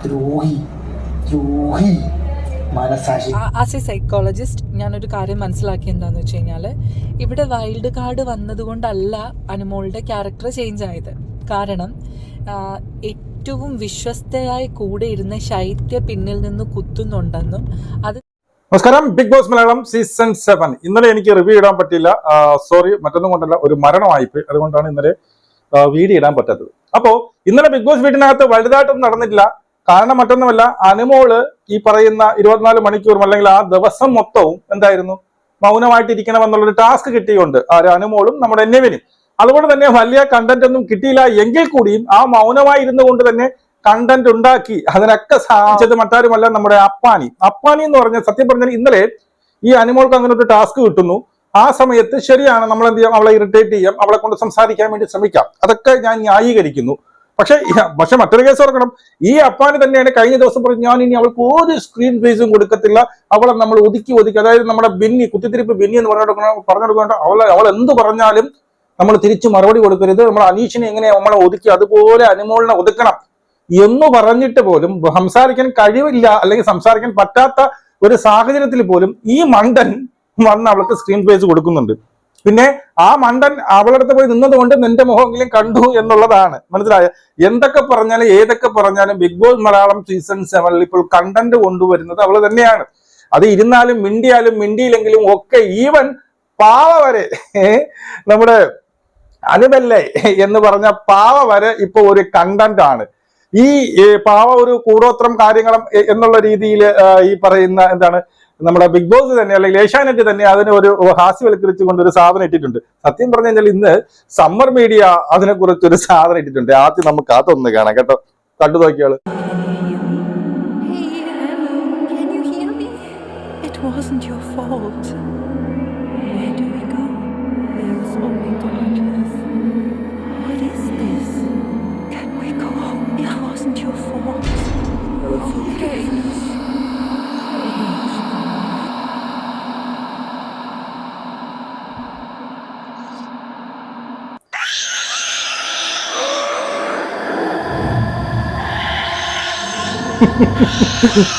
ദ്രോഹി ദ്രോഹി മനസാക്ഷി. As A psychologist ഞാനൊരു കാര്യം മനസ്സിലാക്കി എന്താന്ന് വെച്ച് കഴിഞ്ഞാൽ, ഇവിടെ വൈൽഡ് കാർഡ് വന്നതുകൊണ്ടല്ല അനുമോളുടെ ക്യാരക്ടർ ചേഞ്ച് ആയത്. കാരണം ഏറ്റവും വിശ്വസ്തയായി കൂടെ ഇരുന്ന ശൈത്യ പിന്നിൽ നിന്ന് കുത്തുന്നുണ്ടെന്നും അത്. നമസ്കാരം, ബിഗ് ബോസ് മലയാളം സീസൺ 7 ഇന്നലെ എനിക്ക് റിവ്യൂ ഇടാൻ പറ്റില്ല. സോറി, മറ്റൊന്നും കൊണ്ടല്ല, ഒരു മരണമായിപ്പോയി. അതുകൊണ്ടാണ് ഇന്നലെ വീഡിയോ ഇടാൻ പറ്റാത്തത്. അപ്പോ ഇന്നലെ ബിഗ് ബോസ് വീട്ടിനകത്ത് വലുതായിട്ടൊന്നും നടന്നിട്ടില്ല. കാരണം മറ്റൊന്നുമല്ല, അനുമോള് ഈ പറയുന്ന 24 മണിക്കൂറും അല്ലെങ്കിൽ ആ ദിവസം മൊത്തവും എന്തായിരുന്നു, മൗനമായിട്ടിരിക്കണം എന്നുള്ളൊരു ടാസ്ക് കിട്ടിയുണ്ട് അനുമോളും നമ്മുടെ നെവിനും. അതുകൊണ്ട് തന്നെ വലിയ കണ്ടന്റ് ഒന്നും കിട്ടിയില്ല എങ്കിൽ കൂടിയും ആ മൗനമായി ഇരുന്നു കൊണ്ട് തന്നെ കണ്ടന്റ് ഉണ്ടാക്കി. അതിനൊക്കെ സാധിച്ചത് മറ്റാരുമല്ല, നമ്മുടെ അപ്പാനി എന്ന് പറഞ്ഞ, സത്യം പറഞ്ഞാൽ ഇന്നലെ ഈ അനുമോൾക്ക് അങ്ങനെ ഒരു ടാസ്ക് കിട്ടുന്നു. ആ സമയത്ത് ശരിയാണ്, നമ്മൾ എന്ത് ചെയ്യാം, അവളെ ഇറിറ്റേറ്റ് ചെയ്യാം, അവളെ കൊണ്ട് സംസാരിക്കാൻ വേണ്ടി ശ്രമിക്കാം, അതൊക്കെ ഞാൻ ന്യായീകരിക്കുന്നു. പക്ഷെ മറ്റൊരു കേസ് ഓർക്കണം, ഈ അപ്പാനി തന്നെയാണ് കഴിഞ്ഞ ദിവസം പറഞ്ഞു, ഞാൻ ഇനി അവൾക്ക് ഒരു സ്ക്രീൻ സ്പേസും കൊടുക്കത്തില്ല, അവളെ നമ്മൾ ഒതുക്കി, അതായത് നമ്മുടെ ബെന്നി, കുത്തിത്തിരിപ്പ് ബെന്നി എന്ന് പറഞ്ഞെടുക്കേണ്ട, അവൾ എന്ത് പറഞ്ഞാലും നമ്മൾ തിരിച്ചു മറുപടി കൊടുക്കരുത്, നമ്മൾ അനീഷിനെ എങ്ങനെയാ നമ്മളെ ഒതുക്കി അതുപോലെ അനുമോളിനെ ഒതുക്കണം എന്ന് പറഞ്ഞിട്ട് പോലും സംസാരിക്കാൻ കഴിവില്ല, അല്ലെങ്കിൽ സംസാരിക്കാൻ പറ്റാത്ത ഒരു സാഹചര്യത്തിൽ പോലും ഈ മണ്ടൻ വന്ന് അവൾക്ക് സ്ക്രീൻ സ്പേസ് കൊടുക്കുന്നുണ്ട്. പിന്നെ ആ മണ്ടൻ അവളുടെ അടുത്ത് പോയി നിന്നതുകൊണ്ട് നിന്റെ മുഖമെങ്കിലും കണ്ടു എന്നുള്ളതാണ്. മനസ്സിലായ? എന്തൊക്കെ പറഞ്ഞാലും ഏതൊക്കെ പറഞ്ഞാലും ബിഗ് ബോസ് മലയാളം സീസൺ 7 ഇപ്പോൾ കണ്ടന്റ് കൊണ്ടുവരുന്നത് അവള് തന്നെയാണ്. അത് ഇരുന്നാലും മിണ്ടിയാലും മിണ്ടിയില്ലെങ്കിലും ഒക്കെ, ഈവൻ പാവ വരെ നമ്മുടെ അനുമല്ലേ എന്ന് പറഞ്ഞ പാവ വരെ ഇപ്പൊ ഒരു കണ്ടന്റ് ആണ്. ഈ പാവ ഒരു കൂടോത്രം കാര്യങ്ങളും എന്നുള്ള രീതിയിൽ ഈ പറയുന്ന എന്താണ്, നമ്മുടെ ബിഗ് ബോസ് തന്നെ അല്ലെങ്കിൽ ഏഷ്യാനെറ്റ് തന്നെ അതിനെ ഒരു ഹാസ്യവൽക്കരിച്ചുകൊണ്ട് ഒരു സാധനം ഇട്ടിട്ടുണ്ട്. സത്യം പറഞ്ഞു കഴിഞ്ഞാൽ ഇന്ന് സമ്മർ മീഡിയ അതിനെ കുറിച്ച് ഒരു സാധനം ഇട്ടിട്ടുണ്ട്. ആദ്യം നമുക്ക് അതൊന്ന് കാണാം കേട്ടോ, കണ്ടു നോക്കിയാള്.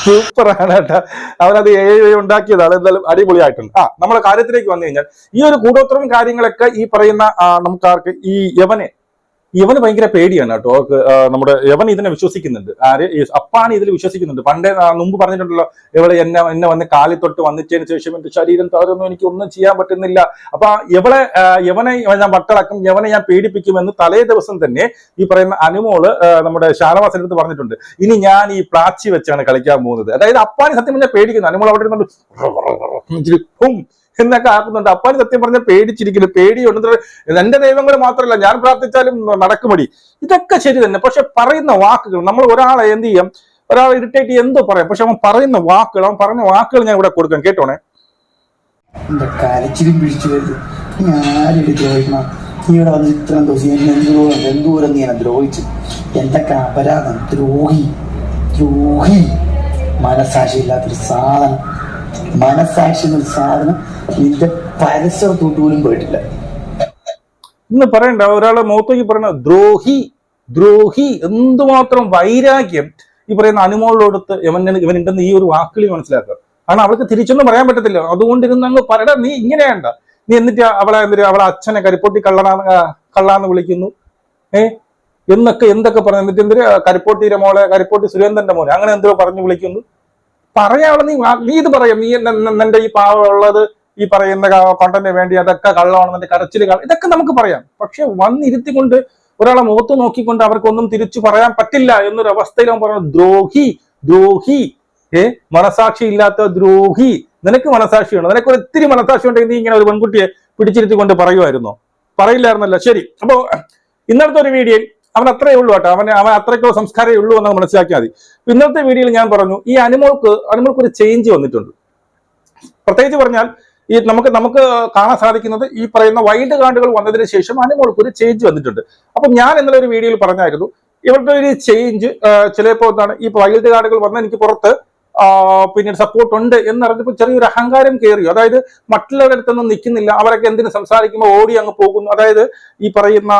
സൂപ്പറാണ് കേട്ടാ, അവനത് ഉണ്ടാക്കിയതാണ്. എന്തായാലും അടിപൊളിയായിട്ടുണ്ട്. നമ്മളെ കാര്യത്തിലേക്ക് വന്നു കഴിഞ്ഞാൽ, ഈ ഒരു കൂടോത്രവും കാര്യങ്ങളൊക്കെ ഈ പറയുന്ന നമുക്കാർക്ക് ഈ യവന് ഭയങ്കര പേടിയാണ് കേട്ടോ. നമ്മുടെ യവൻ ഇതിനെ വിശ്വസിക്കുന്നുണ്ട്. അപ്പാനി ഇതിൽ വിശ്വസിക്കുന്നുണ്ട്. പണ്ടേ മുമ്പ് പറഞ്ഞിട്ടുണ്ടല്ലോ, എന്നെ വന്ന് കാലി തൊട്ട് വന്നിച്ചതിന് ശേഷം എന്റെ ശരീരം തകർന്നു, എനിക്ക് ഒന്നും ചെയ്യാൻ പറ്റുന്നില്ല. അപ്പൊ യവനെ ഞാൻ വട്ടളക്കും, യവനെ ഞാൻ പേടിപ്പിക്കുമെന്ന് തലേ ദിവസം തന്നെ ഈ പറയുന്ന അനുമോള് നമ്മുടെ ഷാനവാസിന്റെ അടുത്ത് പറഞ്ഞിട്ടുണ്ട്. ഇനി ഞാൻ ഈ പ്ലാച്ചി വെച്ചാണ് കളിക്കാൻ പോകുന്നത്. അതായത് അപ്പാനി സത്യം പറഞ്ഞാൽ പേടിക്കുന്നു. അനുമോൾ അവിടെ ഇരുന്നുണ്ട് എന്നൊക്കെ ആക്കുന്നുണ്ട്. അപ്പാനി സത്യം പറഞ്ഞാൽ പേടിച്ചിരിക്കുന്നു. പേടിയുണ്ട്. എന്റെ ദൈവങ്ങൾ മാത്രമല്ല, ഞാൻ പ്രാർത്ഥിച്ചാലും നടക്കുമടി. ഇതൊക്കെ ശരി തന്നെ. പക്ഷെ പറയുന്ന വാക്കുകൾ, നമ്മൾ ഒരാളെ എന്ത് ചെയ്യാം, ഒരാളെ ഇറിറ്റേറ്റ് എന്തോ പറയാം, പക്ഷെ അവൻ പറയുന്ന പറഞ്ഞ വാക്കുകൾ ഞാൻ ഇവിടെ കൊടുക്കാം, കേട്ടോണേ. കരച്ചിലും പിടിച്ചു വരുന്നു. ഞാനിവിടെ ചോദിക്കണം, നീ ഇവിടെ വന്ന് ഇത്രയും ദിവസം എന്തോരം നീ എന്നെ ദ്രോഹിച്ചു, എന്തൊക്കെ അപരാധം. ദ്രോഹി ദ്രോഹി മനസാക്ഷി ഇല്ലാത്തൊരു സാധനം. മനസാക്ഷി എന്നൊരു സാധനം നിന്റെ പരിസരത്തോട്ട് പോലും പോയിട്ടില്ല. ഇന്ന് പറയണ്ട, ഒരാളെ മുഖത്തേക്ക് പറയണ ദ്രോഹി ദ്രോഹി. എന്തുമാത്രം വൈരാഗ്യം ഈ പറയുന്ന അനുമോളോടത്ത് ഇവനുണ്ടെന്ന് ഈ ഒരു വാക്കിൽ മനസ്സിലാക്കുക. കാരണം അവൾക്ക് തിരിച്ചൊന്നും പറയാൻ പറ്റത്തില്ല. അതുകൊണ്ടിരുന്ന് അങ്ങ് പറയടാ, നീ ഇങ്ങനെയാണ്ട, നീ എന്നിട്ട് അവളെ അച്ഛനെ കരിപ്പൊട്ടി കള്ളാന്ന് വിളിക്കുന്നു, എന്തൊക്കെ പറഞ്ഞു. എന്നിട്ട് കരിപ്പോട്ടിയുടെ മോളെ, കരിപ്പോട്ടി സുരേന്ദ്രന്റെ മോനെ, അങ്ങനെ എന്തോ പറഞ്ഞു വിളിക്കുന്നു. പറയാനുള്ള നീ ഇത് പറയാം, നീ എന്റെ ഈ പാവമുള്ളത് ഈ പറയുന്ന കോണ്ടന്റിന് വേണ്ടി അതൊക്കെ കള്ളമാണ്, എന്റെ കരച്ചില് ഇതൊക്കെ നമുക്ക് പറയാം. പക്ഷെ വന്നിരുത്തിക്കൊണ്ട് ഒരാളെ മുഖത്ത് നോക്കിക്കൊണ്ട് അവർക്കൊന്നും തിരിച്ചു പറയാൻ പറ്റില്ല എന്നൊരു അവസ്ഥയിൽ അവൻ പറഞ്ഞു ദ്രോഹി ദ്രോഹി. മനസാക്ഷി ഇല്ലാത്ത ദ്രോഹി. നിനക്ക് മനസാക്ഷിയുണ്ടോ? നിനക്ക് ഒരു ഇത്തിരി മനസാക്ഷി ഉണ്ടെങ്കിൽ നീ ഇങ്ങനെ ഒരു പെൺകുട്ടിയെ പിടിച്ചിരുത്തിക്കൊണ്ട് പറയുമായിരുന്നോ? പറയില്ലായിരുന്നല്ലോ. ശരി, അപ്പോ ഇന്നത്തെ ഒരു വീഡിയോയിൽ അവൻ അത്രയേ ഉള്ളൂ കേട്ടോ. അവൻ അത്രയ്ക്കോ സംസ്കാരമേ ഉള്ളൂ എന്ന് മനസ്സിലാക്കിയാൽ മതി. ഇന്നത്തെ വീഡിയോയിൽ ഞാൻ പറഞ്ഞു, ഈ അനുമോൾക്ക് ഒരു ചേഞ്ച് വന്നിട്ടുണ്ട്. പ്രത്യേകിച്ച് പറഞ്ഞാൽ ഈ നമുക്ക് കാണാൻ സാധിക്കുന്നത്, ഈ പറയുന്ന വൈൽഡ് കാർഡുകൾ വന്നതിന് ശേഷം അനുമോൾക്ക് ഒരു ചേഞ്ച് വന്നിട്ടുണ്ട്. അപ്പൊ ഞാൻ ഇന്നലെ ഒരു വീഡിയോയിൽ പറഞ്ഞായിരുന്നു, ഇവരുടെ ഒരു ചേഞ്ച് ചിലപ്പോൾ എന്താണ്, ഈ വൈൽഡ് കാർഡുകൾ വന്ന എനിക്ക് പുറത്ത് പിന്നീട് സപ്പോർട്ട് ഉണ്ട് എന്നറിഞ്ഞപ്പോൾ ചെറിയൊരു അഹങ്കാരം കയറി. അതായത് മറ്റുള്ളവരുടെ അടുത്തൊന്നും നിൽക്കുന്നില്ല, അവരൊക്കെ എന്തിനു സംസാരിക്കുമ്പോൾ ഓടി അങ്ങ് പോകുന്നു. അതായത് ഈ പറയുന്ന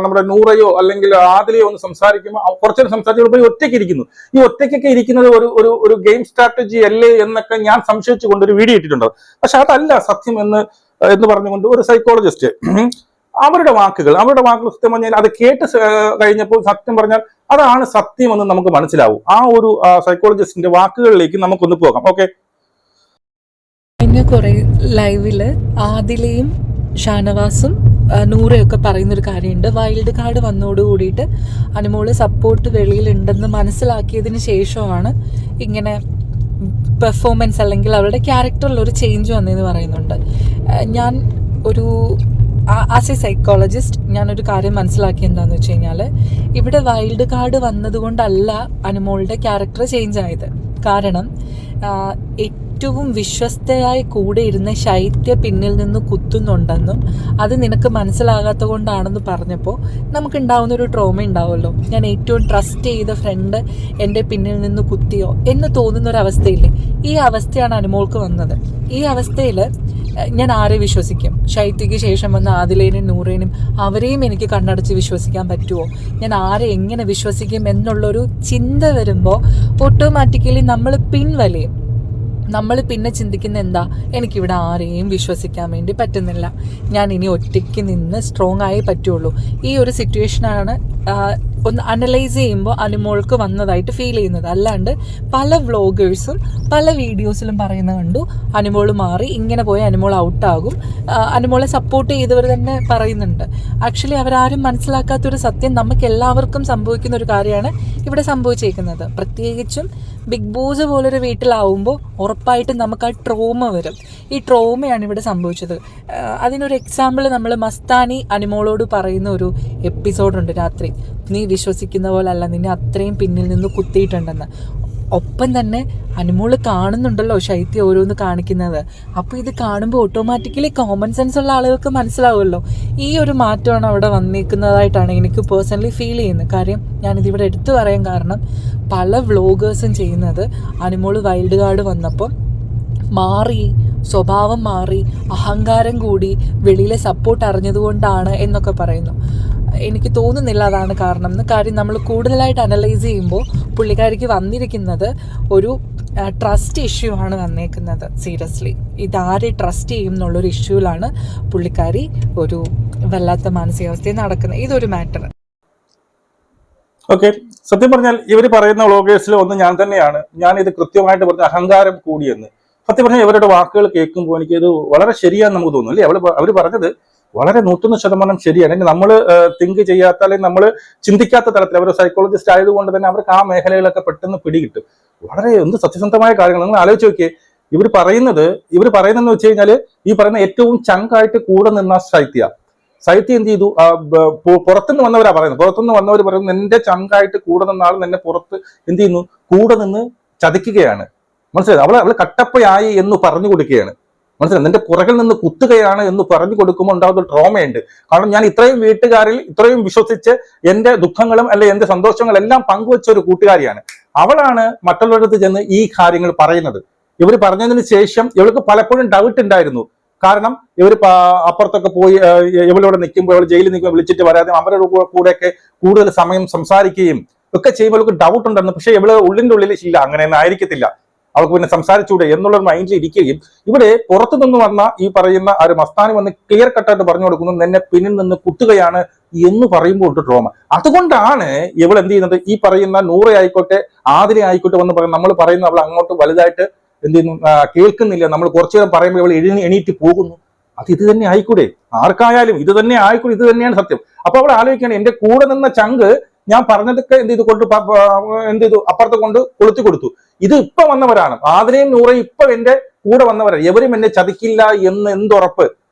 നമ്മുടെ നൂറയോ അല്ലെങ്കിൽ ആദിലയോ ഒന്ന് സംസാരിക്കുമ്പോൾ കുറച്ചൊരു സംസാരിക്കുമ്പോൾ ഒറ്റയ്ക്ക് ഇരിക്കുന്നു. ഈ ഒറ്റയ്ക്കൊക്കെ ഇരിക്കുന്നത് ഒരു ഗെയിം സ്ട്രാറ്റജി അല്ലേ എന്നൊക്കെ ഞാൻ സംശയിച്ചുകൊണ്ട് ഒരു വീഡിയോ ഇട്ടിട്ടുണ്ട്. പക്ഷെ അതല്ല സത്യം എന്ന് പറഞ്ഞുകൊണ്ട് ഒരു സൈക്കോളജിസ്റ്റ് അവരുടെ വാക്കുകൾ സത്യം പറഞ്ഞാൽ അത് കേട്ട് കഴിഞ്ഞപ്പോൾ സത്യം പറഞ്ഞാൽ അതാണ് സത്യമെന്ന് നമുക്ക് മനസ്സിലാവും. ആ ഒരു സൈക്കോളജിസ്റ്റിന്റെ വാക്കുകളിലേക്ക് നമുക്കൊന്ന് പോകാം. ഓക്കെ, കഴിഞ്ഞ കുറെ ലൈവില് ആദിലയും ഷാനവാസും നൂറയൊക്കെ പറയുന്നൊരു കാര്യമുണ്ട്. വൈൽഡ് കാർഡ് വന്നോട് കൂടിയിട്ട് അനുമോള് സപ്പോർട്ട് വെളിയിലുണ്ടെന്ന് മനസ്സിലാക്കിയതിന് ശേഷമാണ് ഇങ്ങനെ പെർഫോമൻസ് അല്ലെങ്കിൽ അവരുടെ ക്യാരക്ടറിൽ ഒരു ചേഞ്ച് വന്നതെന്ന് പറയുന്നുണ്ട്. ഞാൻ ഒരു ആസ് എ സൈക്കോളജിസ്റ്റ് ഞാനൊരു കാര്യം മനസ്സിലാക്കി എന്താണെന്ന് വെച്ച് കഴിഞ്ഞാൽ ഇവിടെ വൈൽഡ് കാർഡ് വന്നതുകൊണ്ടല്ല അനുമോളുടെ ക്യാരക്ടർ ചേഞ്ച് ആയത്. കാരണം ഏറ്റവും വിശ്വസ്തയായി കൂടെ ഇരുന്ന ശൈത്യ പിന്നിൽ നിന്ന് കുത്തുന്നുണ്ടെന്നും അത് നിനക്ക് മനസ്സിലാകാത്ത കൊണ്ടാണെന്ന് പറഞ്ഞപ്പോൾ നമുക്കുണ്ടാവുന്നൊരു ട്രോമ ഉണ്ടാവുമല്ലോ. ഞാൻ ഏറ്റവും ട്രസ്റ്റ് ചെയ്ത ഫ്രണ്ട് എൻ്റെ പിന്നിൽ നിന്ന് കുത്തിയോ എന്ന് തോന്നുന്നൊരവസ്ഥയില്ലേ, ഈ അവസ്ഥയാണ് അനുമോൾക്ക് വന്നത്. ഈ അവസ്ഥയിൽ ഞാൻ ആരെ വിശ്വസിക്കും? ശൈത്യയ്ക്ക് ശേഷം വന്ന ആദിലേനും നൂറേനും അവരെയും എനിക്ക് കണ്ണടച്ച് വിശ്വസിക്കാൻ പറ്റുമോ? ഞാൻ ആരെ എങ്ങനെ വിശ്വസിക്കും എന്നുള്ളൊരു ചിന്ത വരുമ്പോൾ ഓട്ടോമാറ്റിക്കലി നമ്മൾ പിൻവലിയും. നമ്മൾ പിന്നെ ചിന്തിക്കുന്ന എന്താ, എനിക്കിവിടെ ആരെയും വിശ്വസിക്കാൻ വേണ്ടി പറ്റുന്നില്ല, ഞാൻ ഇനി ഒറ്റയ്ക്ക് നിന്ന് സ്ട്രോങ് ആയേ പറ്റുള്ളൂ. ഈ ഒരു സിറ്റുവേഷനാണ് ഒന്ന് അനലൈസ് ചെയ്യുമ്പോൾ അനുമോൾക്ക് വന്നതായിട്ട് ഫീൽ ചെയ്യുന്നത്. അല്ലാണ്ട് പല വ്ളോഗേഴ്സും പല വീഡിയോസിലും പറയുന്ന കണ്ടു അനുമോൾ മാറി, ഇങ്ങനെ പോയി അനുമോൾ ഔട്ടാകും. അനുമോളെ സപ്പോർട്ട് ചെയ്തവർ തന്നെ പറയുന്നുണ്ട്. ആക്ച്വലി അവരാരും മനസ്സിലാക്കാത്തൊരു സത്യം നമുക്ക് എല്ലാവർക്കും സംഭവിക്കുന്ന ഒരു കാര്യമാണ് ഇവിടെ സംഭവിച്ചേക്കുന്നത്. പ്രത്യേകിച്ചും ബിഗ് ബോസ് പോലൊരു വീട്ടിലാവുമ്പോൾ ഉറപ്പായിട്ടും നമുക്ക് ആ ട്രോമ വരും. ഈ ട്രോമയാണ് ഇവിടെ സംഭവിച്ചത്. അതിനൊരു എക്സാമ്പിൾ നമ്മൾ മസ്താനി അനുമോളോട് പറയുന്ന ഒരു എപ്പിസോഡുണ്ട് രാത്രി, നീ വിശ്വസിക്കുന്ന പോലെ അല്ല, നിന്നെ അത്രയും പിന്നിൽ നിന്ന് കുത്തിയിട്ടുണ്ടെന്ന്. ഒപ്പം തന്നെ അനുമോള് കാണുന്നുണ്ടല്ലോ ശൈത്യം ഓരോന്ന് കാണിക്കുന്നത്. അപ്പോൾ ഇത് കാണുമ്പോൾ ഓട്ടോമാറ്റിക്കലി കോമൺ സെൻസ് ഉള്ള ആളുകൾക്ക് മനസ്സിലാവുമല്ലോ. ഈ ഒരു മാറ്റമാണ് അവിടെ വന്നിരിക്കുന്നതായിട്ടാണ് എനിക്ക് പേഴ്സണലി ഫീൽ ചെയ്യുന്നത്. കാര്യം ഞാനിതിവിടെ എടുത്തു പറയാൻ കാരണം പല വ്ളോഗേഴ്സും ചെയ്യുന്നത് അനുമോള് വൈൽഡ് കാർഡ് വന്നപ്പോൾ മാറി, സ്വഭാവം മാറി, അഹങ്കാരം കൂടി, വെളിയിലെ സപ്പോർട്ട് അറിഞ്ഞതുകൊണ്ടാണ് എന്നൊക്കെ പറയുന്നു. എനിക്ക് തോന്നുന്നില്ല അതാണ് കാരണം എന്ന്. കാര്യം നമ്മൾ കൂടുതലായിട്ട് അനലൈസ് ചെയ്യുമ്പോൾ പുള്ളിക്കാരിക്ക് വന്നിരിക്കുന്നത് ഒരു ട്രസ്റ്റ് ഇഷ്യൂ ആണ് വന്നേക്കുന്നത്. സീരിയസ്ലി ഇതാരെ ട്രസ്റ്റ് ചെയ്യും എന്നുള്ളൊരു ഇഷ്യൂവിലാണ് പുള്ളിക്കാരി ഒരു വല്ലാത്ത മാനസികാവസ്ഥയിൽ നടക്കുന്നത്. ഇതൊരു മാറ്റർ. ഓക്കെ, സത്യം പറഞ്ഞാൽ ഇവർ പറയുന്ന വ്ളോഗേഴ്സിൽ ഒന്ന് ഞാൻ തന്നെയാണ്. ഞാൻ ഇത് കൃത്യമായിട്ട് പറഞ്ഞ അഹങ്കാരം കൂടിയെന്ന്. സത്യം പറഞ്ഞാൽ ഇവരുടെ വാക്കുകൾ കേൾക്കുമ്പോൾ എനിക്കിത് വളരെ ശരിയാന്ന് നമുക്ക് തോന്നുന്നു അല്ലേ. അവർ പറഞ്ഞത് വളരെ 100% ശരിയാണ്. അല്ലെങ്കിൽ നമ്മൾ തിങ്ക് ചെയ്യാത്ത അല്ലെങ്കിൽ നമ്മൾ ചിന്തിക്കാത്ത തലത്തിൽ അവർ സൈക്കോളജിസ്റ്റ് ആയതുകൊണ്ട് തന്നെ അവർക്ക് ആ മേഖലകളൊക്കെ പെട്ടെന്ന് പിടികിട്ടും. വളരെ എന്ത് സത്യസന്ധമായ കാര്യങ്ങൾ നിങ്ങൾ ആലോചിച്ച് നോക്കിയേ. ഇവർ പറയുന്നതെന്ന് വെച്ച് കഴിഞ്ഞാൽ ഈ പറയുന്ന ഏറ്റവും ചങ്കായിട്ട് കൂടെ നിന്ന ശൈത്യ എന്ത് ചെയ്തു? പുറത്തുനിന്ന് വന്നവരാ പറയുന്നത്. പുറത്തുനിന്ന് വന്നവർ പറയുന്നത് നിന്റെ ചങ്കായിട്ട് കൂടെ നിന്ന ആൾ നിന്നെ പുറത്ത് എന്ത് ചെയ്യുന്നു? കൂടെ നിന്ന് ചതിക്കുകയാണ്. മനസ്സിലായി? അവള് കട്ടപ്പയായി എന്ന് പറഞ്ഞു കൊടുക്കുകയാണ്. മനസ്സിലായി? നിന്റെ പുറകിൽ നിന്ന് കുത്തുകയാണ് എന്ന് പറഞ്ഞു കൊടുക്കുമ്പോൾ ഉണ്ടാകുന്ന ട്രോമയുണ്ട്. കാരണം ഞാൻ ഇത്രയും വീട്ടുകാരിൽ ഇത്രയും വിശ്വസിച്ച് എന്റെ ദുഃഖങ്ങളും അല്ലെ എന്റെ സന്തോഷങ്ങളെല്ലാം പങ്കുവെച്ച ഒരു കൂട്ടുകാരിയാണ്. അവളാണ് മറ്റുള്ളവരുടെ ചെന്ന് ഈ കാര്യങ്ങൾ പറയുന്നത്. ഇവർ പറഞ്ഞതിന് ശേഷം ഇവൾക്ക് പലപ്പോഴും ഡൗട്ട് ഉണ്ടായിരുന്നു. കാരണം ഇവർ അപ്പുറത്തൊക്കെ പോയി ഇവളോട് നിൽക്കുമ്പോൾ ഇവൾ ജയിലിൽ നിൽക്കുമ്പോൾ വിളിച്ചിട്ട് വരാതെ അവരുടെ കൂടെയൊക്കെ കൂടുതൽ സമയം സംസാരിക്കുകയും ഒക്കെ ചെയ്യുമ്പോൾ ഇവൾക്ക് ഡൗട്ട് ഉണ്ടായിരുന്നു. പക്ഷെ ഇവള് ഉള്ളിന്റെ ഉള്ളിൽ ഇല്ല, അങ്ങനെയൊന്നും ആയിരിക്കത്തില്ല, അവൾക്ക് പിന്നെ സംസാരിച്ചൂടെ എന്നുള്ള മൈൻഡിൽ ഇരിക്കുകയും ഇവിടെ പുറത്തു നിന്ന് വന്ന ഈ പറയുന്ന ഒരു മസ്താനി വന്ന് ക്ലിയർ കട്ടായിട്ട് പറഞ്ഞു കൊടുക്കുന്നു നിന്നെ പിന്നിൽ നിന്ന് കുത്തുകയാണ് എന്ന് പറയുമ്പോൾ ഒരു ട്രോമ. അതുകൊണ്ടാണ് ഇവൾ എന്ത് ചെയ്യുന്നത്? ഈ പറയുന്ന നൂറെ ആയിക്കോട്ടെ ആദിലെ ആയിക്കോട്ടെ വന്ന് പറയും നമ്മൾ പറയുന്ന അവൾ അങ്ങോട്ട് വലുതായിട്ട് എന്ത് ചെയ്യുന്നു കേൾക്കുന്നില്ല. നമ്മൾ കുറച്ചു നേരം പറയുമ്പോൾ ഇവൾ എണീറ്റ് പോകുന്നു. അത് ഇത് തന്നെ ആയിക്കൂടെ? ആർക്കായാലും ഇത് തന്നെ ആയിക്കൂടെ? ഇത് തന്നെയാണ് സത്യം. അപ്പൊ അവൾ ആലോചിക്കുകയാണ് എന്റെ കൂടെ നിന്ന ചങ്ക് ഞാൻ പറഞ്ഞതൊക്കെ എന്ത് ചെയ്തു അപ്പുറത്ത് കൊണ്ട് കൊളുത്തി കൊടുത്തു. ഇത് ഇപ്പൊ വന്നവരാണ്, ആദിലെയും നൂറയും ഇപ്പൊ എന്റെ കൂടെ വന്നവരാണ്, എവരും എന്നെ ചതിക്കില്ല എന്ന് എന്തുറപ്പ്?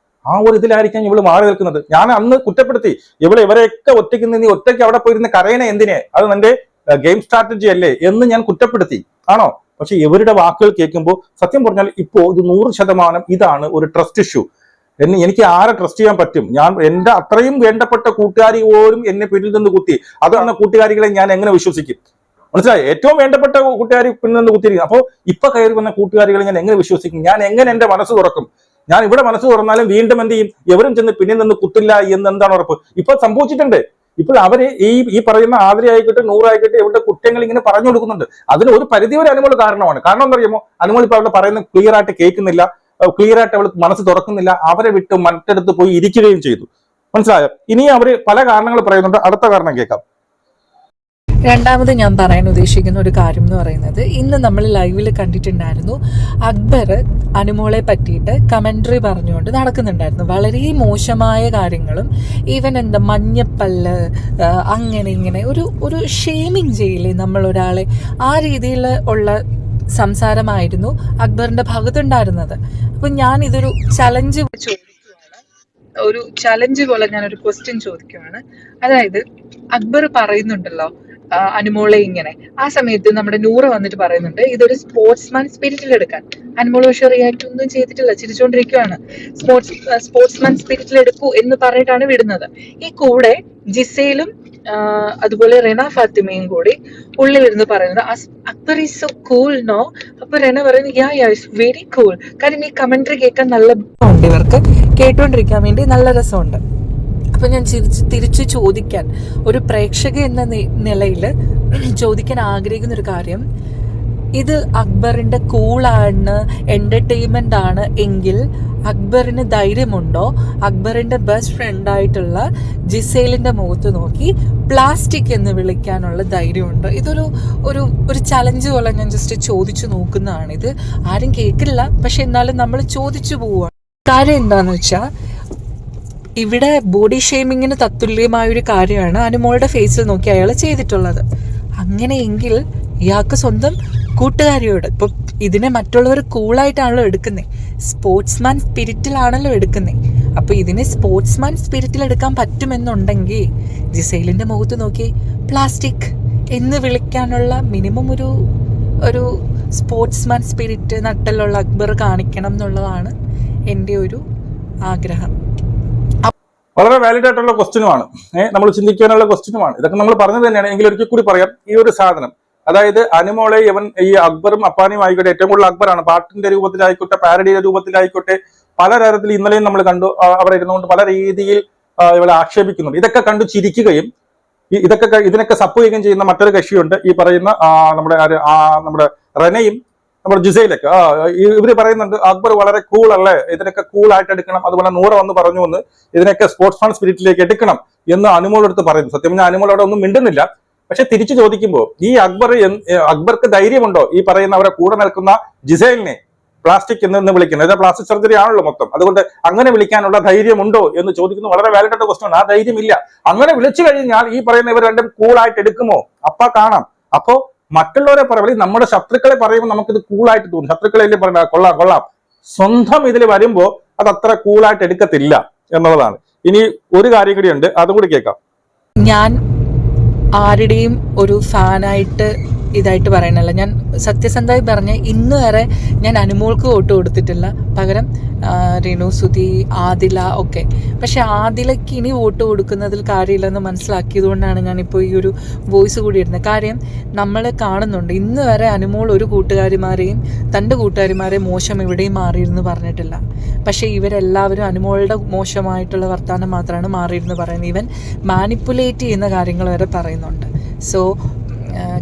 ആ ഒരു ഇതിലായിരിക്കാം ഇവള് മാറി നിൽക്കുന്നത്. ഞാൻ അന്ന് കുറ്റപ്പെടുത്തി ഇവരെയൊക്കെ ഒറ്റയ്ക്ക് നിന്ന് ഒറ്റയ്ക്ക് അവിടെ പോയിരുന്ന കരയണ എന്തിനെ, അത് നിന്റെ ഗെയിം സ്ട്രാറ്റജി അല്ലേ എന്ന് ഞാൻ കുറ്റപ്പെടുത്തി. ആണോ? പക്ഷെ ഇവരുടെ വാക്കുകൾ കേൾക്കുമ്പോൾ സത്യം പറഞ്ഞാൽ ഇപ്പോ ഇത് 100% ഇതാണ് ഒരു ട്രസ്റ്റ് ഇഷ്യൂ. എനിക്ക് ആരെ ട്രസ്റ്റ് ചെയ്യാൻ പറ്റും? ഞാൻ എന്റെ അത്രയും വേണ്ടപ്പെട്ട കൂട്ടുകാരി പോലും എന്നെ പിന്നിൽ നിന്ന് കുത്തി. അതാണ് കൂട്ടുകാരികളെ ഞാൻ എങ്ങനെ വിശ്വസിക്കും? മനസ്സിലായി? ഏറ്റവും വേണ്ടപ്പെട്ട കൂട്ടുകാരി പിന്നെ നിന്ന് കുത്തിയിരിക്കും. അപ്പോൾ ഇപ്പൊ കയറി വന്ന കൂട്ടുകാരികളെ ഞാൻ എങ്ങനെ വിശ്വസിക്കും? ഞാൻ എങ്ങനെ എന്റെ മനസ്സ് തുറക്കും? ഞാൻ ഇവിടെ മനസ്സ് തുറന്നാലും വീണ്ടും എന്ത് ചെയ്യും? എവരും ചെന്ന് പിന്നിൽ നിന്ന് കുത്തില്ല എന്ന് എന്താണ് ഉറപ്പ്? ഇപ്പൊ സംഭവിച്ചിട്ടുണ്ട്. ഇപ്പോൾ അവര് ഈ പറയുന്ന ആതിര ആയിക്കോട്ടെ, നൂറായിക്കോട്ടെ, ഇവരുടെ കുറ്റങ്ങൾ ഇങ്ങനെ പറഞ്ഞു കൊടുക്കുന്നുണ്ട്. അതിന് ഒരു പരിധി വരെ അനുമോൾ കാരണമാണ്. കാരണം എന്താ അറിയുമോ? അനുമോൾ ഇപ്പൊ അവരുടെ പറയുന്നത് ക്ലിയർ ആയിട്ട് കേൾക്കുന്നില്ല, ക്ലിയർ ആയിട്ട് അവൾ മനസ്സ് തുറക്കുന്നില്ല. അവരെ വിട്ട് മറ്റടുത്ത് പോയി ഇരിക്കുകയും ചെയ്തു. മനസ്സിലായോ? ഇനി അവര് പല കാരണങ്ങൾ പറയുന്നുണ്ട്. അടുത്ത കാരണം കേൾക്കാം. രണ്ടാമത് ഞാൻ പറയാൻ ഉദ്ദേശിക്കുന്ന ഒരു കാര്യം എന്ന് പറയുന്നത്, ഇന്ന് നമ്മൾ ലൈവിൽ കണ്ടിട്ടുണ്ടായിരുന്നു അക്ബർ അനുമോളെ പറ്റിയിട്ട് കമന്ററി പറഞ്ഞുകൊണ്ട് നടക്കുന്നുണ്ടായിരുന്നു. വളരെ മോശമായ കാര്യങ്ങളും ഈവൻ എന്താ മഞ്ഞപ്പല്ല് അങ്ങനെ ഇങ്ങനെ ഒരു ഷെയ്മിങ് ചെയ്യില്ലേ നമ്മൾ ഒരാളെ, ആ രീതിയിൽ ഉള്ള സംസാരമായിരുന്നു അക്ബറിന്റെ ഭാഗത്തുണ്ടായിരുന്നത്. അപ്പം ഞാൻ ഇതൊരു ചലഞ്ച് ഒരു ചലഞ്ച് പോലെ ഞാനൊരു ക്വസ്റ്റ്യൻ ചോദിക്കുകയാണ്. അതായത് അക്ബർ പറയുന്നുണ്ടല്ലോ അനുമോളെ ഇങ്ങനെ, ആ സമയത്ത് നമ്മുടെ നൂറ് വന്നിട്ട് പറയുന്നുണ്ട് ഇതൊരു സ്പോർട്സ്മാൻ സ്പിരിറ്റിൽ എടുക്കാൻ. അനുമോൾ പക്ഷെ റിയാക്ട് ഒന്നും ചെയ്തിട്ടില്ല, ചിരിച്ചുകൊണ്ടിരിക്കുകയാണ്. സ്പോർട്സ്മാൻ സ്പിരിറ്റിൽ എടുക്കൂ എന്ന് പറഞ്ഞിട്ടാണ് വിടുന്നത്. ഈ കൂടെ ജിസയിലും അതുപോലെ റെന ഫാത്തിമയും കൂടി ഉള്ളിലിരുന്ന് പറയുന്നത് Akbar is so cool no. അപ്പൊ റെന പറയുന്നത് യാ ഇറ്റ്സ് വെരി കൂൾ. കാര്യം ഈ കമന്ററി കേൾക്കാൻ നല്ല ഉണ്ട്, ഇവർക്ക് കേട്ടോണ്ടിരിക്കാൻ വേണ്ടി നല്ല രസമുണ്ട്. അപ്പൊ ഞാൻ തിരിച്ചു ചോദിക്കാൻ, ഒരു പ്രേക്ഷക എന്ന നിലയിൽ ചോദിക്കാൻ ആഗ്രഹിക്കുന്ന ഒരു കാര്യം, ഇത് അക്ബറിന്റെ കൂളാണ്, എന്റർടൈൻമെന്റ് ആണ് എങ്കിൽ അക്ബറിന് ധൈര്യമുണ്ടോ അക്ബറിന്റെ ബെസ്റ്റ് ഫ്രണ്ടായിട്ടുള്ള ജിസേലിന്റെ മുഖത്ത് നോക്കി പ്ലാസ്റ്റിക് എന്ന് വിളിക്കാനുള്ള ധൈര്യമുണ്ടോ? ഇതൊരു ഒരു ഒരു ചലഞ്ച് പോലെ ഞാൻ ജസ്റ്റ് ചോദിച്ചു നോക്കുന്നതാണ്. ഇത് ആരും കേൾക്കില്ല, പക്ഷെ എന്നാലും നമ്മൾ ചോദിച്ചു പോവുകയാണ്. കാര്യം എന്താന്ന് വെച്ചാൽ, ഇവിടെ ബോഡി ഷെയ്മിങ്ങിന് തത്തുല്യമായ ഒരു കാര്യമാണ് അനുമോളുടെ ഫേസിൽ നോക്കി അയാൾ ചെയ്തിട്ടുള്ളത്. അങ്ങനെയെങ്കിൽ ഇയാൾക്ക് സ്വന്തം കൂട്ടുകാരിയോട്, ഇപ്പൊ ഇതിനെ മറ്റുള്ളവർ കൂളായിട്ടാണല്ലോ എടുക്കുന്നത്, സ്പോർട്സ്മാൻ സ്പിരിറ്റിലാണല്ലോ എടുക്കുന്നത്. അപ്പൊ ഇതിനെ സ്പോർട്സ്മാൻ സ്പിരിറ്റിൽ എടുക്കാൻ പറ്റുമെന്നുണ്ടെങ്കിൽ ജിസൈലിന്റെ മുഖത്ത് നോക്കി പ്ലാസ്റ്റിക് എന്ന് വിളിക്കാനുള്ള മിനിമം ഒരു സ്പോർട്സ്മാൻ സ്പിരിറ്റ് നട്ടലുള്ള അക്ബർ കാണിക്കണം എന്നുള്ളതാണ് എൻ്റെ ഒരു ആഗ്രഹം. വളരെ വാലിഡ് ആയിട്ടുള്ള ക്വസ്റ്റ്യനുമാണ്, നമ്മൾ ചിന്തിക്കാനുള്ള ക്വസ്റ്റ്യനുമാണ്. ഇതൊക്കെ നമ്മൾ പറഞ്ഞത് തന്നെയാണ്. എങ്കിലും ഒരിക്കൽ കൂടി പറയാം, ഈ ഒരു സാധനം, അതായത് അനുമോളെ ഈ അക്ബറും അപ്പാനിയും ആയിക്കോട്ടെ, ഏറ്റവും കൂടുതൽ അക്ബറാണ്, പാട്ടിന്റെ രൂപത്തിലായിക്കോട്ടെ, പാരഡിയുടെ രൂപത്തിലായിക്കോട്ടെ, പല തരത്തിൽ ഇന്നലെയും നമ്മൾ കണ്ടു അവിടെ ഇരുന്നുകൊണ്ട് പല രീതിയിൽ ഇവരെ ആക്ഷേപിക്കുന്നുണ്ട്. ഇതൊക്കെ കണ്ടു ചിരിക്കുകയും ഇതിനൊക്കെ സപ്പോർട്ട് ചെയ്യുകയും ചെയ്യുന്ന മറ്റൊരു കക്ഷിയുണ്ട്, ഈ പറയുന്ന നമ്മുടെ റെനയും നമ്മുടെ ജിസയിലൊക്കെ ഇവര് പറയുന്നുണ്ട് അക്ബർ വളരെ കൂൾ അല്ലേ, ഇതിനൊക്കെ കൂൾ ആയിട്ട് എടുക്കണം. അതുപോലെ നൂറ വന്ന് പറഞ്ഞു വന്ന് ഇതിനൊക്കെ സ്പോർട്സ്മാൻ സ്പിരിറ്റിലേക്ക് എടുക്കണം എന്ന് അനുമോളെടുത്ത് പറയുന്നു. സത്യം പറഞ്ഞാൽ അനുമോൾ അവിടെ ഒന്നും മിണ്ടുന്നില്ല. പക്ഷെ തിരിച്ചു ചോദിക്കുമ്പോൾ ഈ അക്ബർക്ക് ധൈര്യമുണ്ടോ ഈ പറയുന്ന അവരെ കൂടെ നിൽക്കുന്ന ജിസൈലിനെ പ്ലാസ്റ്റിക് എന്ന് വിളിക്കുന്നത്? ഇത് പ്ലാസ്റ്റിക് സർജറി ആണല്ലോ മൊത്തം, അതുകൊണ്ട് അങ്ങനെ വിളിക്കാനുള്ള ധൈര്യമുണ്ടോ എന്ന് ചോദിക്കുന്നത് വളരെ വാലിഡ് ആയിട്ട് ക്വസ്റ്റ്യൻ ആണ്. ആ ധൈര്യമില്ല. അങ്ങനെ വിളിച്ചു കഴിഞ്ഞാൽ ഈ പറയുന്ന ഇവർ രണ്ടും കൂളായിട്ട് എടുക്കുമോ? അപ്പ കാണാം. അപ്പോ മറ്റുള്ളവരെ പറയുമ്പോൾ, നമ്മുടെ ശത്രുക്കളെ പറയുമ്പോൾ നമുക്കിത് കൂളായിട്ട് തോന്നും. ശത്രുക്കളെ പറഞ്ഞ കൊള്ളാം, സ്വന്തം ഇതിൽ വരുമ്പോൾ അത് അത്ര കൂളായിട്ട് എടുക്കത്തില്ല എന്നുള്ളതാണ്. ഇനി ഒരു കാര്യം കൂടിയുണ്ട്, അതും കൂടി കേൾക്കാം. ഞാൻ ആരുടെയും ഒരു ഫാനായിട്ട് ഇതായിട്ട് പറയണല്ല. ഞാൻ സത്യസന്ധമായി പറഞ്ഞ ഇന്ന് വരെ ഞാൻ അനുമോൾക്ക് വോട്ട് കൊടുത്തിട്ടില്ല. പകരം രേണു സുധി, ആദില ഒക്കെ. പക്ഷെ ആദിലയ്ക്ക് ഇനി വോട്ട് കൊടുക്കുന്നതിൽ കാര്യമില്ലെന്ന് മനസ്സിലാക്കിയത് കൊണ്ടാണ് ഞാനിപ്പോൾ ഈ ഒരു വോയിസ് കൂടി ഇടുന്നത്. കാര്യം നമ്മൾ കാണുന്നുണ്ട്, ഇന്ന് വരെ അനുമോൾ ഒരു കൂട്ടുകാരിമാരെയും തൻ്റെ കൂട്ടുകാരിമാരെയും മോശം എവിടെയും മാറിയിരുന്നു പറഞ്ഞിട്ടില്ല. പക്ഷേ ഇവരെല്ലാവരും അനുമോളുടെ മോശമായിട്ടുള്ള വർത്തമാനം മാത്രമാണ് മാറിയിരുന്നു പറയുന്നത്. ഈവൻ മാനിപ്പുലേറ്റ് ചെയ്യുന്ന കാര്യങ്ങൾ വരെ പറയുന്നുണ്ട്. സോ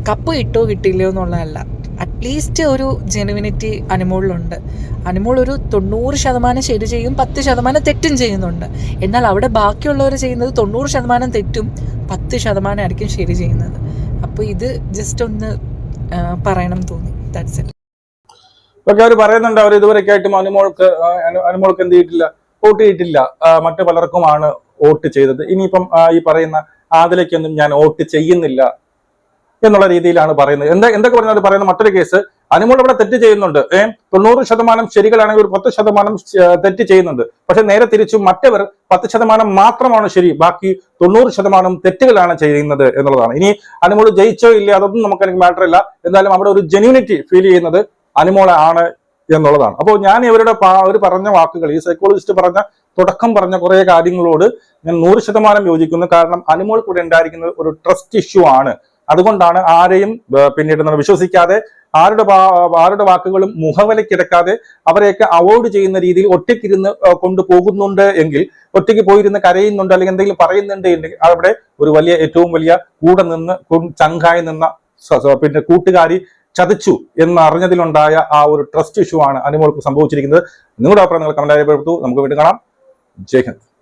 കപ്പ് കിട്ടോ കിട്ടില്ലയോ എന്നുള്ളതല്ല, അറ്റ്ലീസ്റ്റ് ഒരു ജെനുവിനിറ്റി അനുമോളിലുണ്ട്. അനുമോൾ ഒരു 90% ശരി ചെയ്യും, 10% തെറ്റും ചെയ്യുന്നുണ്ട്. എന്നാൽ അവിടെ ബാക്കിയുള്ളവർ ചെയ്യുന്നത് 90% തെറ്റും 10% ആയിരിക്കും ശരി ചെയ്യുന്നത്. അപ്പോൾ ഇത് ജസ്റ്റ് ഒന്ന് പറയണം തോന്നി. That's it. ഒക്കെ അവർ പറയുന്നുണ്ട്, അവർ ഇതുവരെയൊക്കെ ആയിട്ടും അനുമോൾക്ക് എന്ത് ചെയ്തിട്ടില്ല, വോട്ട് ചെയ്തിട്ടില്ല, മറ്റു പലർക്കുമാണ് വോട്ട് ചെയ്തത്. ഇനിയിപ്പം ഈ പറയുന്ന ആദിലേക്കൊന്നും ഞാൻ വോട്ട് ചെയ്യുന്നില്ല എന്നുള്ള രീതിയിലാണ് പറയുന്നത്. എന്തൊക്കെ പറഞ്ഞാൽ പറയുന്ന മറ്റൊരു കേസ്, അനുമോൾ ഇവിടെ തെറ്റ് ചെയ്യുന്നുണ്ട്. 90% ശരികളാണെങ്കിൽ ഒരു 10% തെറ്റ് ചെയ്യുന്നുണ്ട്. പക്ഷെ നേരെ തിരിച്ചും മറ്റവർ 10% മാത്രമാണ് ശരി, ബാക്കി 90% തെറ്റുകളാണ് ചെയ്യുന്നത് എന്നുള്ളതാണ്. ഇനി അനുമോൾ ജയിച്ചോ ഇല്ല അതൊന്നും എനിക്ക് മാറ്റർ ഇല്ല. എന്തായാലും അവിടെ ഒരു ജെന്യൂനിറ്റി ഫീൽ ചെയ്യുന്നത് അനുമോളെ ആണ് എന്നുള്ളതാണ്. അപ്പോൾ ഞാൻ ഇവരുടെ പറഞ്ഞ വാക്കുകൾ, ഈ സൈക്കോളജിസ്റ്റ് തുടക്കം പറഞ്ഞ കുറെ കാര്യങ്ങളോട് ഞാൻ 100% യോജിക്കുന്നു. കാരണം അനുമോൾ കൂടെ ഉണ്ടായിരിക്കുന്നത് ഒരു ട്രസ്റ്റ് ഇഷ്യൂ ആണ്. അതുകൊണ്ടാണ് ആരെയും പിന്നീട് നമ്മൾ വിശ്വസിക്കാതെ ആരുടെ വാക്കുകളും മുഖവിലക്കിടക്കാതെ അവരെയൊക്കെ അവോയ്ഡ് ചെയ്യുന്ന രീതിയിൽ ഒറ്റയ്ക്കിരുന്ന് കൊണ്ടുപോകുന്നുണ്ട് എങ്കിൽ, ഒറ്റയ്ക്ക് പോയിരുന്ന് കരയുന്നുണ്ട് അല്ലെങ്കിൽ എന്തെങ്കിലും പറയുന്നുണ്ട് എങ്കിൽ അവിടെ ഒരു വലിയ ഏറ്റവും വലിയ കൂടെ നിന്ന് ചങ്കായി നിന്ന പിന്നെ കൂട്ടുകാരി ചതിച്ചു എന്നറിഞ്ഞതിലുണ്ടായ ആ ഒരു ട്രസ്റ്റ് ഇഷ്യൂ ആണ് അനുമോൾക്ക് സംഭവിച്ചിരിക്കുന്നത്. നിങ്ങളുടെ അഭിപ്രായം നിങ്ങൾ കമന്റ് രേഖപ്പെടുത്തൂ. നമുക്ക് വീണ്ടും കാണാം. ജയ് ഹിന്ദ്.